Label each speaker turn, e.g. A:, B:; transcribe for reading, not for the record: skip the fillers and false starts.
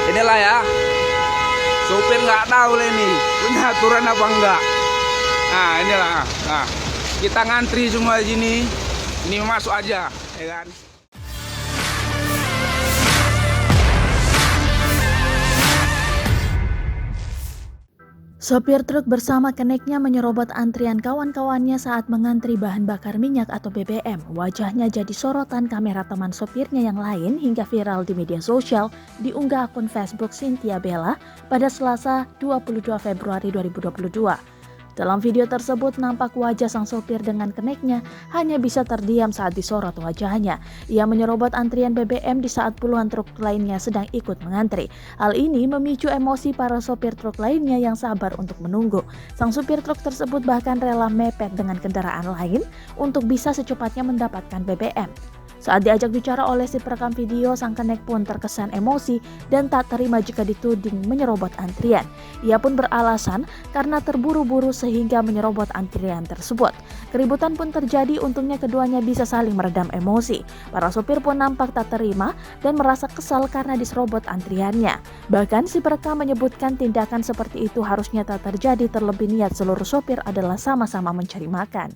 A: Inilah ya, sopir nggak tahu lah ini punya aturan apa enggak. Nah inilah, nah kita ngantri semua di sini, ini masuk aja, ya kan.
B: Sopir truk bersama keneknya menyerobot antrian kawan-kawannya saat mengantri bahan bakar minyak atau BBM. Wajahnya jadi sorotan kamera teman sopirnya yang lain hingga viral di media sosial, diunggah akun Facebook Cynthia Bella pada Selasa 22 Februari 2022. Dalam video tersebut nampak wajah sang sopir dengan keneknya hanya bisa terdiam saat disorot wajahnya. Ia menyerobot antrian BBM di saat puluhan truk lainnya sedang ikut mengantri. Hal ini memicu emosi para sopir truk lainnya yang sabar untuk menunggu. Sang sopir truk tersebut bahkan rela mepet dengan kendaraan lain untuk bisa secepatnya mendapatkan BBM. Saat diajak bicara oleh si perekam video, sang kenek pun terkesan emosi dan tak terima jika dituding menyerobot antrian. Ia pun beralasan karena terburu-buru sehingga menyerobot antrian tersebut. Keributan pun terjadi, untungnya keduanya bisa saling meredam emosi. Para sopir pun nampak tak terima dan merasa kesal karena diserobot antriannya. Bahkan si perekam menyebutkan tindakan seperti itu harusnya tak terjadi, terlebih niat seluruh sopir adalah sama-sama mencari makan.